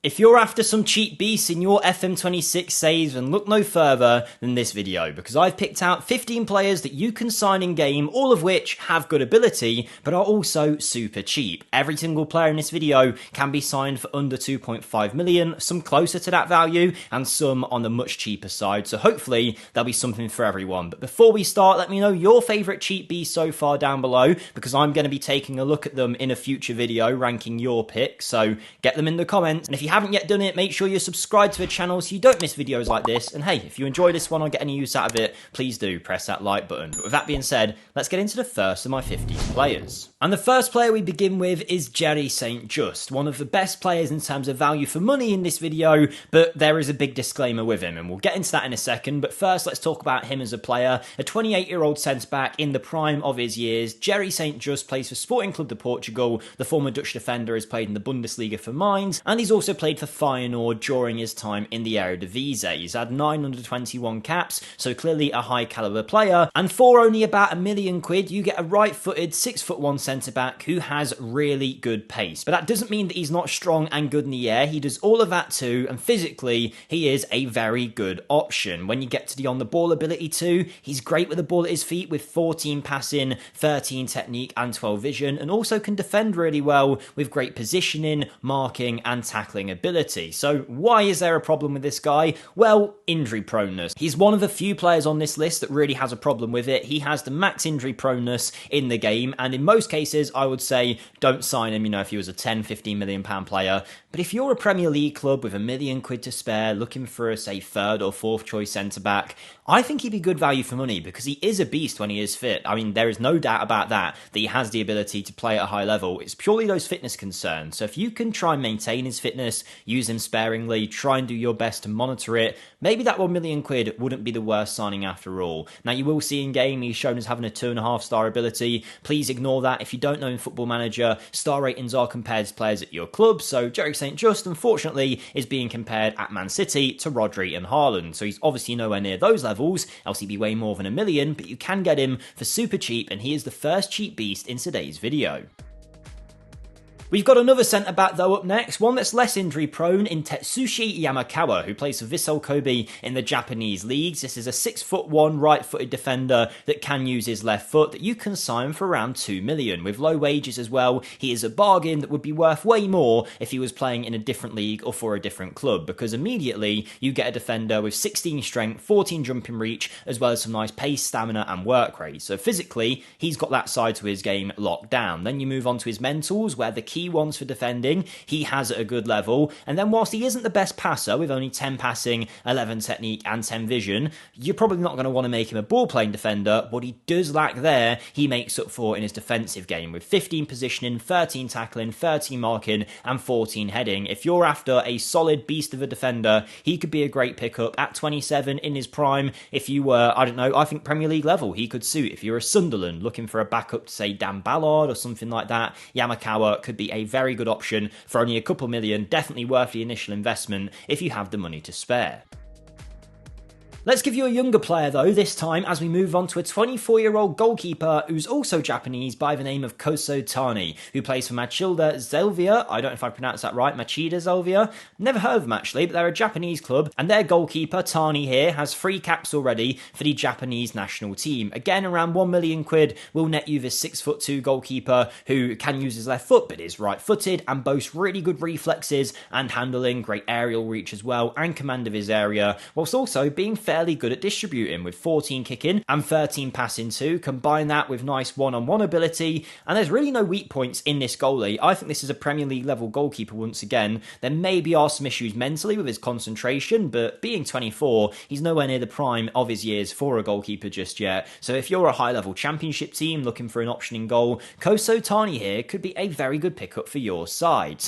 If you're after some cheap beasts in your FM26 saves, then look no further than this video, because I've picked out 15 players that you can sign in game, all of which have good ability, but are also super cheap. Every single player in this video can be signed for under 2.5 million, some closer to that value, and some on the much cheaper side, so hopefully there'll be something for everyone. But before we start, let me know your favourite cheap beasts so far down below, because I'm going to be taking a look at them in a future video, ranking your picks, so get them in the comments. And if you haven't yet done it, make sure you're subscribed to the channel so you don't miss videos like this. And hey, if you enjoy this one or get any use out of it, please do press that like button. But with that being said, let's get into the first of my 50 players. And the first player we begin with is Jerry St. Just, one of the best players in terms of value for money in this video, but there is a big disclaimer with him, and we'll get into that in a second. But first, let's talk about him as a player. A 28-year-old centre-back in the prime of his years, Jerry St. Just plays for Sporting Club de Portugal. The former Dutch defender has played in the Bundesliga for Mainz, and he's also played for Feyenoord during his time in the Eredivisie. He's had 921 caps, so clearly a high caliber player, and for only about £1 million, you get a right-footed 6'1" centre-back who has really good pace. But that doesn't mean that he's not strong and good in the air. He does all of that too, and physically, he is a very good option. When you get to the on-the-ball ability too, he's great with the ball at his feet with 14 passing, 13 technique, and 12 vision, and also can defend really well with great positioning, marking, and tackling ability. So why is there a problem with this guy? Well, injury proneness. He's one of the few players on this list that really has a problem with it. He has the max injury proneness in the game, and in most cases, I would say don't sign him, if he was a 10, 15 million pound player. But if you're a Premier League club with £1 million to spare, looking for a, say, third or fourth choice centre-back, I think he'd be good value for money because he is a beast when he is fit. I mean, there is no doubt about that he has the ability to play at a high level. It's purely those fitness concerns. So if you can try and maintain his fitness, use him sparingly, try and do your best to monitor it, maybe that £1 million wouldn't be the worst signing after all. Now, you will see in game he's shown as having a 2.5 star ability. Please ignore that. If you don't know in Football Manager, star ratings are compared to players at your club. So Jerry St. Just, unfortunately, is being compared at Man City to Rodri and Haaland. So he's obviously nowhere near those levels, else he'd be way more than £1 million, but you can get him for super cheap, and he is the first cheap beast in today's video. We've got another centre-back though up next, one that's less injury-prone in Tetsushi Yamakawa, who plays for Vissel Kobe in the Japanese leagues. This is a 6'1" right-footed defender that can use his left foot that you can sign for around £2 million. With low wages as well, he is a bargain that would be worth way more if he was playing in a different league or for a different club, because immediately you get a defender with 16 strength, 14 jumping reach, as well as some nice pace, stamina and work rate. So physically, he's got that side to his game locked down. Then you move on to his mentals, where the key ones for defending he has at a good level, and then whilst he isn't the best passer with only 10 passing, 11 technique and 10 vision, you're probably not going to want to make him a ball playing defender. What he does lack there, he makes up for in his defensive game with 15 positioning, 13 tackling, 13 marking and 14 heading. If you're after a solid beast of a defender, he could be a great pickup at 27 in his prime. If you were, I think Premier League level he could suit. If you're a Sunderland looking for a backup to, say, Dan Ballard or something like that, Yamakawa could be a very good option for only a couple million, definitely worth the initial investment if you have the money to spare. Let's give you a younger player though, this time as we move on to a 24-year-old goalkeeper who's also Japanese by the name of Kosuke Tani, who plays for Machida Zelvia. I don't know if I pronounced that right, Machida Zelvia. Never heard of them actually, but they're a Japanese club, and their goalkeeper, Tani here, has 3 caps already for the Japanese national team. Again, around £1 million will net you this 6'2" goalkeeper who can use his left foot but is right-footed and boasts really good reflexes and handling, great aerial reach as well, and command of his area, whilst also being fairly good at distributing with 14 kicking and 13 passing too. Combine that with nice one-on-one ability, and there's really no weak points in this goalie. I think this is a Premier League level goalkeeper once again. There maybe are some issues mentally with his concentration, but being 24, he's nowhere near the prime of his years for a goalkeeper just yet. So if you're a high-level championship team looking for an option in goal, Kosuke Tani here could be a very good pickup for your side.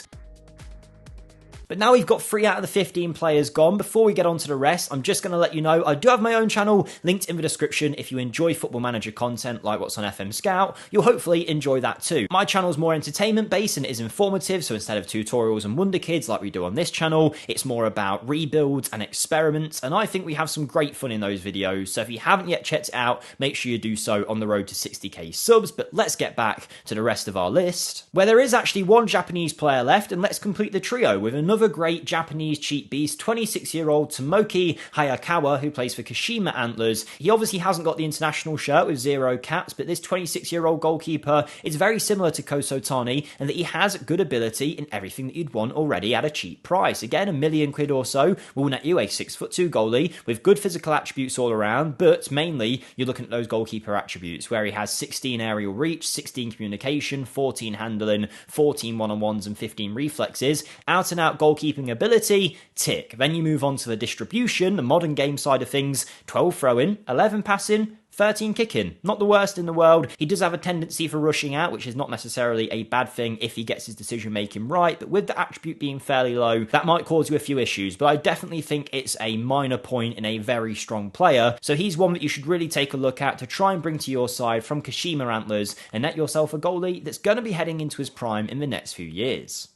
But now we've got 3 out of the 15 players gone. Before we get on to the rest, I'm just going to let you know I do have my own channel linked in the description. If you enjoy Football Manager content like what's on FMSCOUT, you'll hopefully enjoy that too. My channel's more entertainment based and it is informative, so instead of tutorials and wonderkids like we do on this channel, it's more about rebuilds and experiments, and I think we have some great fun in those videos. So if you haven't yet checked it out, make sure you do so on the road to 60k subs. But let's get back to the rest of our list, where there is actually one Japanese player left, and let's complete the trio with another another great Japanese cheat beast, 26-year-old Tomoki Hayakawa, who plays for Kashima Antlers. He obviously hasn't got the international shirt with 0 caps, but this 26-year-old goalkeeper is very similar to Kosuke Tani in that he has good ability in everything that you'd want already at a cheap price. Again, £1 million or so will net you a 6'2" goalie with good physical attributes all around, but mainly you're looking at those goalkeeper attributes where he has 16 aerial reach, 16 communication, 14 handling, 14 one-on-ones and 15 reflexes. Out and out goalkeeping ability, tick. Then you move on to the distribution, the modern game side of things, 12 throwing, 11 passing, 13 kicking. Not the worst in the world. He does have a tendency for rushing out, which is not necessarily a bad thing if he gets his decision making right, but with the attribute being fairly low, that might cause you a few issues, but I definitely think it's a minor point in a very strong player, so he's one that you should really take a look at to try and bring to your side from Kashima Antlers and net yourself a goalie that's going to be heading into his prime in the next few years.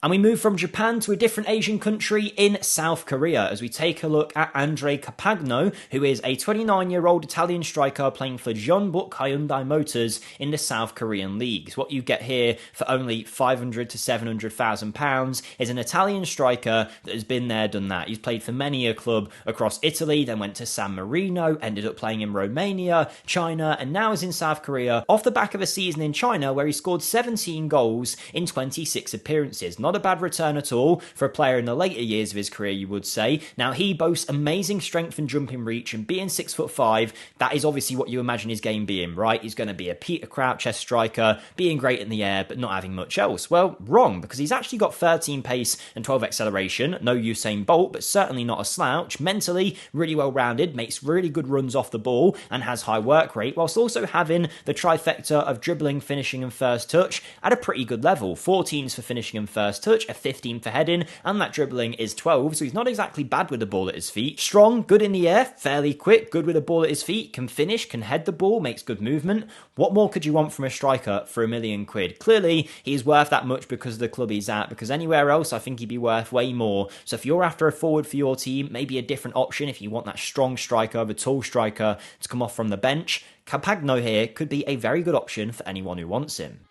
And we move from Japan to a different Asian country in South Korea as we take a look at Andrea Compagno, who is a 29-year-old Italian striker playing for Jeonbuk Hyundai Motors in the South Korean leagues. What you get here for only £500,000 to £700,000 is an Italian striker that has been there, done that. He's played for many a club across Italy, then went to San Marino, ended up playing in Romania, China, and now is in South Korea off the back of a season in China where he scored 17 goals in 26 appearances. Not a bad return at all for a player in the later years of his career, you would say. Now, he boasts amazing strength and jumping reach, and being 6'5", that is obviously what you imagine his game being, right? He's going to be a Peter Crouch-esque striker, being great in the air, but not having much else. Well, wrong, because he's actually got 13 pace and 12 acceleration. No Usain Bolt, but certainly not a slouch. Mentally, really well-rounded, makes really good runs off the ball, and has high work rate, whilst also having the trifecta of dribbling, finishing, and first touch at a pretty good level. 14s for finishing and first touch, a 15 for heading, and that dribbling is 12, so he's not exactly bad with the ball at his feet. Strong, good in the air, fairly quick, good with the ball at his feet, can finish, can head the ball, makes good movement. What more could you want from a striker for £1 million? Clearly, he's worth that much because of the club he's at, because anywhere else I think he'd be worth way more. So if you're after a forward for your team, maybe a different option if you want that strong striker, the tall striker to come off from the bench, Compagno here could be a very good option for anyone who wants him.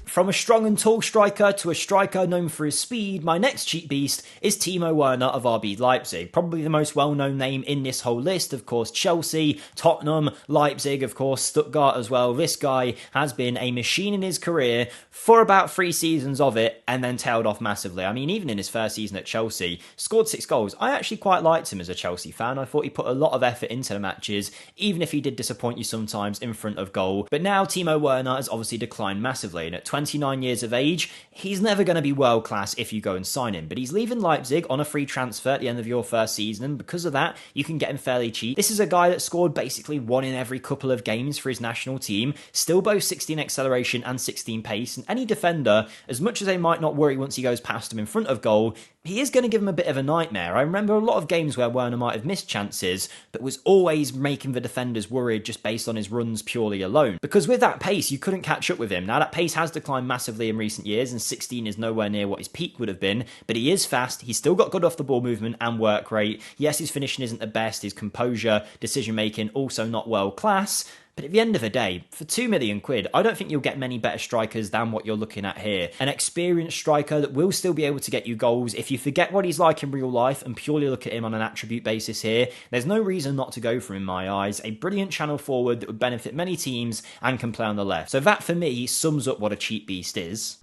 From a strong and tall striker to a striker known for his speed, my next cheat beast is Timo Werner of RB Leipzig. Probably the most well-known name in this whole list, of course, Chelsea, Tottenham, Leipzig, of course, Stuttgart as well. This guy has been a machine in his career for about 3 seasons of it and then tailed off massively. I mean, even in his first season at Chelsea, scored 6 goals. I actually quite liked him as a Chelsea fan. I thought he put a lot of effort into the matches, even if he did disappoint you sometimes in front of goal. But now Timo Werner has obviously declined massively, and at 29 years of age, he's never going to be world class if you go and sign him, but he's leaving Leipzig on a free transfer at the end of your first season, and because of that you can get him fairly cheap. This is a guy that scored basically 1 in every couple of games for his national team, still both 16 acceleration and 16 pace, and any defender, as much as they might not worry once he goes past them in front of goal, he is going to give him a bit of a nightmare. I remember a lot of games where Werner might have missed chances, but was always making the defenders worried just based on his runs purely alone. Because with that pace, you couldn't catch up with him. Now, that pace has declined massively in recent years, and 16 is nowhere near what his peak would have been, but he is fast, he's still got good off-the-ball movement and work rate. Yes, his finishing isn't the best, his composure, decision-making also not world-class, but at the end of the day, for £2 million, I don't think you'll get many better strikers than what you're looking at here. An experienced striker that will still be able to get you goals. If you forget what he's like in real life and purely look at him on an attribute basis here, there's no reason not to go for him in my eyes. A brilliant channel forward that would benefit many teams and can play on the left. So that for me sums up what a cheap beast is.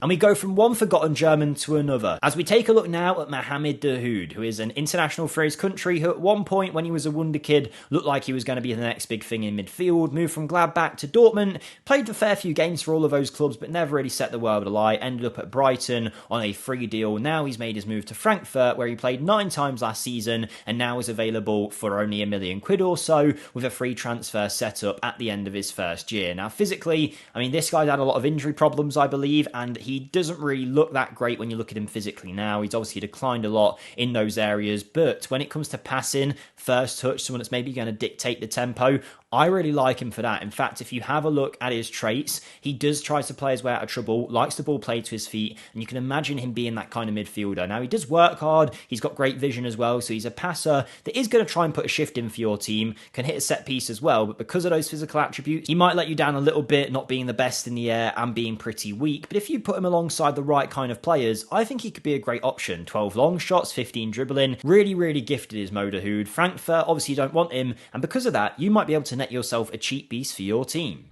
And we go from one forgotten German to another, as we take a look now at Mahmoud Dahoud, who is an international for his country, who at one point when he was a wonder kid looked like he was going to be the next big thing in midfield, moved from Gladbach to Dortmund, played a fair few games for all of those clubs but never really set the world alight, ended up at Brighton on a free deal. Now he's made his move to Frankfurt, where he played 9 times last season and now is available for only £1 million or so, with a free transfer set up at the end of his first year. Now physically, I mean, this guy's had a lot of injury problems, I believe, and he doesn't really look that great when you look at him physically now. He's obviously declined a lot in those areas, but when it comes to passing, first touch, someone that's maybe going to dictate the tempo, I really like him for that. In fact, if you have a look at his traits, he does try to play his way out of trouble, likes the ball played to his feet, and you can imagine him being that kind of midfielder. Now, he does work hard, he's got great vision as well, so he's a passer that is going to try and put a shift in for your team, can hit a set piece as well, but because of those physical attributes, he might let you down a little bit, not being the best in the air and being pretty weak. But if you put him alongside the right kind of players, I think he could be a great option. 12 long shots, 15 dribbling, really gifted is Mahmoud Dahoud. Frankfurt, obviously you don't want him, and because of that, you might be able to net yourself a cheap beast for your team.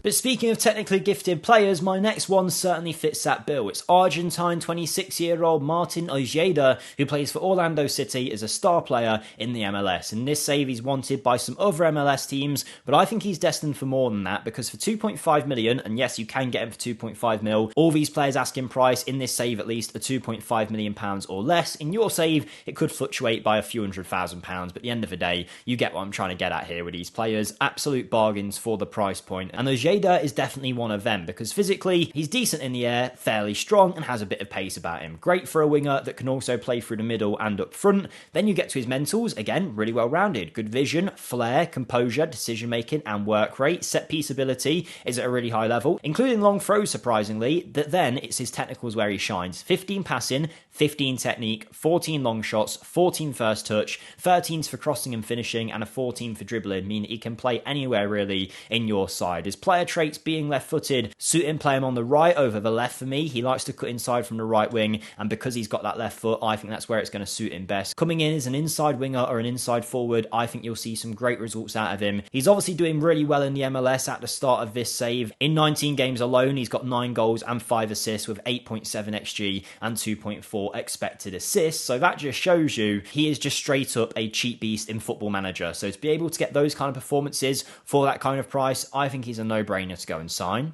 But speaking of technically gifted players, my next one certainly fits that bill. It's Argentine 26-year-old Martin Ojeda, who plays for Orlando City as a star player in the MLS. In this save, he's wanted by some other MLS teams, but I think he's destined for more than that, because for 2.5 million, and yes, you can get him for 2.5 mil, all these players' asking price in this save at least are 2.5 million pounds or less. In your save, it could fluctuate by a few £100,000, but at the end of the day, you get what I'm trying to get at here with these players. Absolute bargains for the price point, and Ojeda is definitely one of them, because physically he's decent in the air, fairly strong, and has a bit of pace about him. Great for a winger that can also play through the middle and up front. Then you get to his mentals, again, really well rounded. Good vision, flair, composure, decision making, and work rate. Set piece ability is at a really high level, including long throws surprisingly, that then it's his technicals where he shines. 15 passing, 15 technique, 14 long shots, 14 first touch, 13 for crossing and finishing, and a 14 for dribbling, meaning he can play anywhere really in your side. His player traits being left-footed suit him, play him on the right over the left for me. He likes to cut inside from the right wing, and because he's got that left foot, I think that's where it's going to suit him best. Coming in as an inside winger or an inside forward, I think you'll see some great results out of him. He's obviously doing really well in the MLS at the start of this save. In 19 games alone, he's got 9 goals and 5 assists with 8.7 XG and 2.4 expected assists, so that just shows you he is just straight up a cheap beast in Football Manager. So to be able to get those kind of performances for that kind of price, I think he's a no-brainer to go and sign.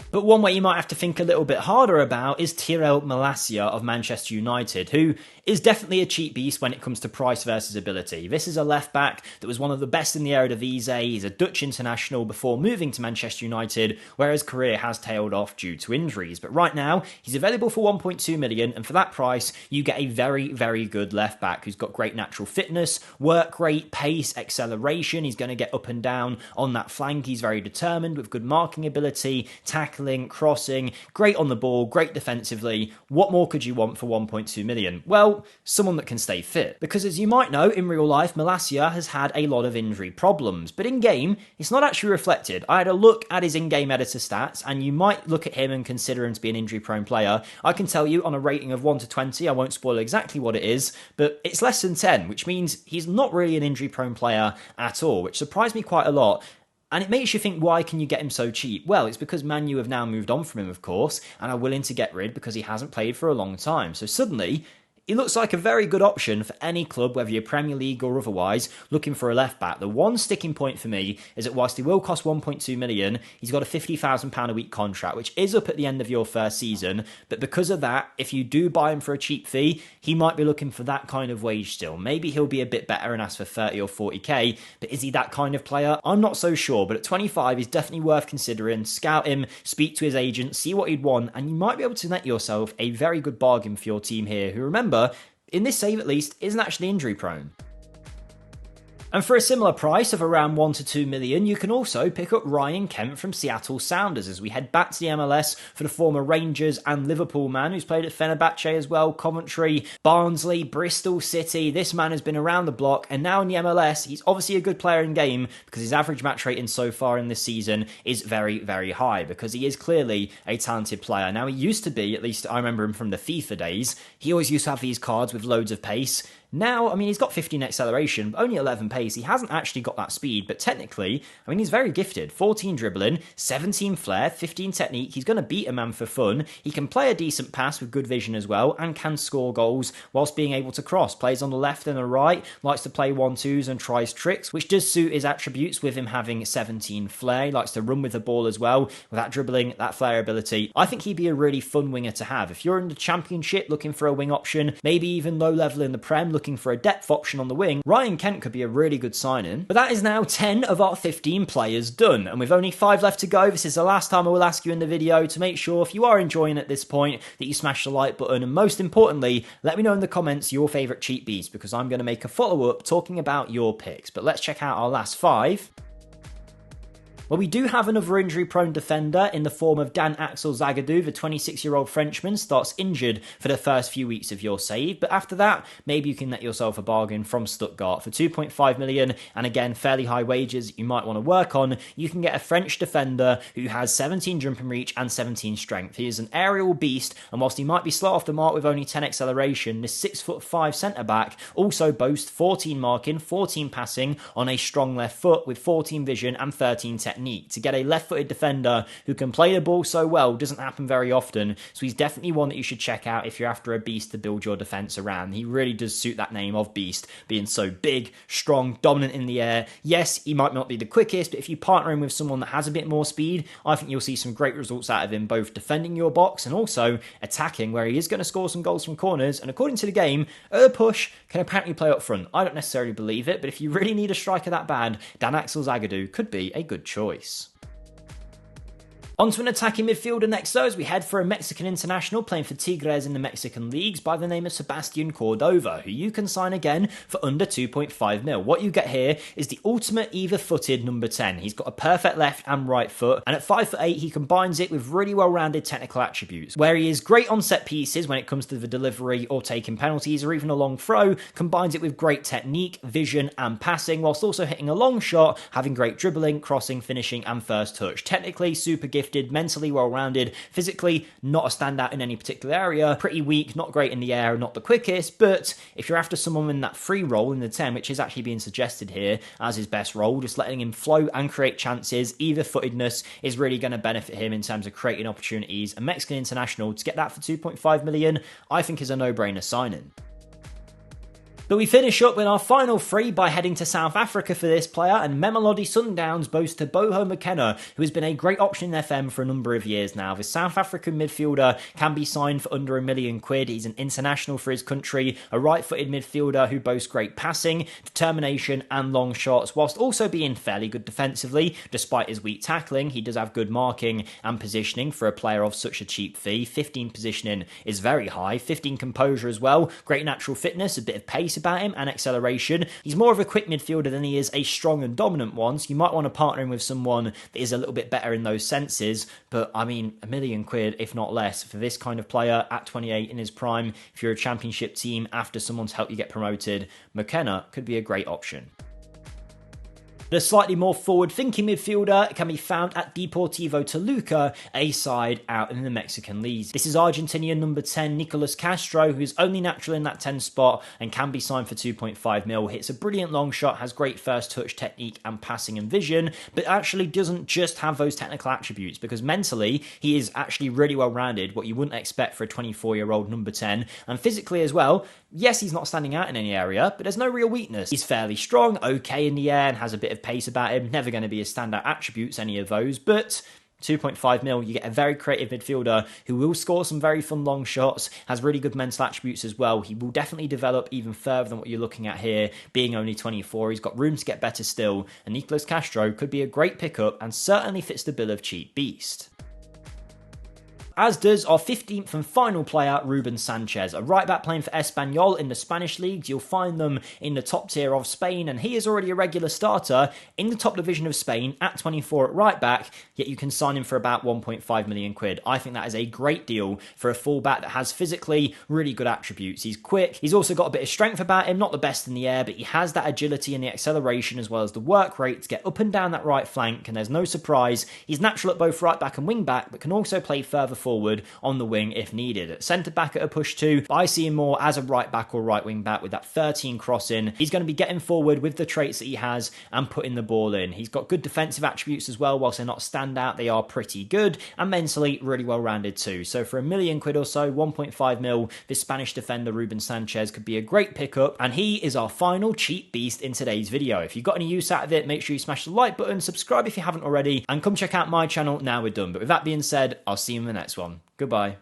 But one way you might have to think a little bit harder about is Tyrell Malacia of Manchester United, who is definitely a cheap beast when it comes to price versus ability. This is a left back that was one of the best in the Eredivisie. He's a Dutch international before moving to Manchester United, where his career has tailed off due to injuries. But right now, he's available for 1.2 million, and for that price, you get a very good left back who's got great natural fitness, work rate, pace, acceleration. He's going to get up and down on that flank. He's very determined with good marking ability, tackling, crossing, great on the ball, great defensively. What more could you want for 1.2 million? Well, someone that can stay fit. Because as you might know, in real life, Malacia has had a lot of injury problems, but in game, it's not actually reflected. I had a look at his in-game editor stats, and you might look at him and consider him to be an injury-prone player. I can tell you on a rating of 1 to 20, I won't spoil exactly what it is, but it's less than 10, which means he's not really an injury-prone player at all, which surprised me quite a lot. And it makes you think, why can you get him so cheap? Well, it's because Man U have now moved on from him, of course, and are willing to get rid because he hasn't played for a long time. So suddenly, he looks like a very good option for any club, whether you're Premier League or otherwise, looking for a left-back. The one sticking point for me is that whilst he will cost 1.2 million, he's got a £50,000 a week contract, which is up at the end of your first season. But because of that, if you do buy him for a cheap fee, he might be looking for that kind of wage still. Maybe he'll be a bit better and ask for 30 or 40k, but is he that kind of player? I'm not so sure, but at 25, he's definitely worth considering. Scout him, speak to his agent, see what he'd want, and you might be able to net yourself a very good bargain for your team here, who, remember, in this save at least, isn't actually injury prone. And for a similar price of around 1 to 2 million, you can also pick up Ryan Kent from Seattle Sounders as we head back to the MLS for the former Rangers and Liverpool man who's played at Fenerbahce as well, Coventry, Barnsley, Bristol City. This man has been around the block, and now in the MLS, he's obviously a good player in game because his average match rating so far in this season is very high, because he is clearly a talented player. Now, he used to be, at least I remember him from the FIFA days, he always used to have these cards with loads of pace. Now, I mean, he's got 15 acceleration, but only 11 pace. He hasn't actually got that speed, but technically, I mean, he's very gifted. 14 dribbling, 17 flair, 15 technique. He's going to beat a man for fun. He can play a decent pass with good vision as well, and can score goals whilst being able to cross. Plays on the left and the right, likes to play 1-2s and tries tricks, which does suit his attributes with him having 17 flair. He likes to run with the ball as well, with that dribbling, that flair ability. I think he'd be a really fun winger to have. If you're in the Championship looking for a wing option, maybe even low level in the Prem, looking for a depth option on the wing, Ryan Kent could be a really good signing. But that is now 10 of our 15 players done, and with only 5 left to go, this is the last time I will ask you in the video to make sure, if you are enjoying at this point, that you smash the like button, and most importantly, let me know in the comments your favourite cheat beast, because I'm going to make a follow-up talking about your picks. But let's check out our last 5. Well, we do have another injury-prone defender in the form of Dan-Axel Zagadou. The 26-year-old Frenchman starts injured for the first few weeks of your save, but after that, maybe you can net yourself a bargain from Stuttgart. For 2.5 million, and again, fairly high wages you might want to work on, you can get a French defender who has 17 jump and reach and 17 strength. He is an aerial beast, and whilst he might be slow off the mark with only 10 acceleration, this 6'5" centre-back also boasts 14 marking, 14 passing on a strong left foot with 14 vision and 13 technique. To get a left-footed defender who can play the ball so well doesn't happen very often, so he's definitely one that you should check out if you're after a beast to build your defence around. He really does suit that name of beast, being so big, strong, dominant in the air. Yes, he might not be the quickest, but if you partner him with someone that has a bit more speed, I think you'll see some great results out of him, both defending your box and also attacking, where he is going to score some goals from corners, and according to the game, push can apparently play up front. I don't necessarily believe it, but if you really need a striker that bad, Dan-Axel Zagadou could be a good choice. On to an attacking midfielder next though, as we head for a Mexican international playing for Tigres in the Mexican leagues by the name of Sebastian Cordova, who you can sign again for under 2.5 mil. What you get here is the ultimate either-footed number 10. He's got a perfect left and right foot, and at 5'8" he combines it with really well-rounded technical attributes, where he is great on set pieces when it comes to the delivery or taking penalties or even a long throw, combines it with great technique, vision and passing, whilst also hitting a long shot, having great dribbling, crossing, finishing and first touch. Technically super gifted, mentally well-rounded, physically not a standout in any particular area, pretty weak, not great in the air, not the quickest, but if you're after someone in that free role in the 10, which is actually being suggested here as his best role, just letting him flow and create chances, either-footedness is really going to benefit him in terms of creating opportunities. A Mexican international, to get that for 2.5 million, I think is a no-brainer signing. But we finish up with our final 3 by heading to South Africa for this player, and Mamelodi Sundowns boast Teboho Mokoena, who has been a great option in FM for a number of years now. This South African midfielder can be signed for under £1 million. He's an international for his country, a right-footed midfielder who boasts great passing, determination and long shots, whilst also being fairly good defensively. Despite his weak tackling, he does have good marking and positioning for a player of such a cheap fee. 15 positioning is very high, 15 composure as well, great natural fitness, a bit of pace about him and acceleration. He's more of a quick midfielder than he is a strong and dominant one, so you might want to partner him with someone that is a little bit better in those senses. But I mean, £1 million, if not less, for this kind of player at 28 in his prime, if you're a championship team after someone's helped you get promoted, Mokoena could be a great option. The slightly more forward-thinking midfielder can be found at Deportivo Toluca, a side out in the Mexican leagues. This is Argentinian number 10 Nicolas Castro, who's only natural in that 10 spot and can be signed for 2.5 mil. Hits a brilliant long shot, has great first touch technique and passing and vision, but actually doesn't just have those technical attributes, because mentally he is actually really well-rounded, what you wouldn't expect for a 24-year-old number 10, and physically as well. Yes, he's not standing out in any area, but there's no real weakness. He's fairly strong, okay in the air, and has a bit of pace about him. Never going to be his standout attributes, any of those, but 2.5 mil, you get a very creative midfielder who will score some very fun long shots, has really good mental attributes as well. He will definitely develop even further than what you're looking at here, being only 24. He's got room to get better still, and Nicolas Castro could be a great pickup and certainly fits the bill of cheap beast. As does our 15th and final player, Ruben Sanchez, a right-back playing for Espanyol in the Spanish leagues. You'll find them in the top tier of Spain, and he is already a regular starter in the top division of Spain at 24 at right-back, yet you can sign him for about 1.5 million quid. I think that is a great deal for a full-back that has physically really good attributes. He's quick, he's also got a bit of strength about him, not the best in the air, but he has that agility and the acceleration as well as the work rate to get up and down that right flank, and there's no surprise, he's natural at both right-back and wing-back, but can also play further forward on the wing if needed. At centre-back at a push too, but I see him more as a right-back or right-wing-back with that 13 crossing. He's going to be getting forward with the traits that he has and putting the ball in. He's got good defensive attributes as well. Whilst they're not standout, they are pretty good, and mentally really well-rounded too. So for £1 million or so, 1.5 mil, this Spanish defender Ruben Sanchez could be a great pickup, and he is our final cheap beast in today's video. If you got any use out of it, make sure you smash the like button, subscribe if you haven't already, and come check out my channel now we're done. But with that being said, I'll see you in the next one. Goodbye.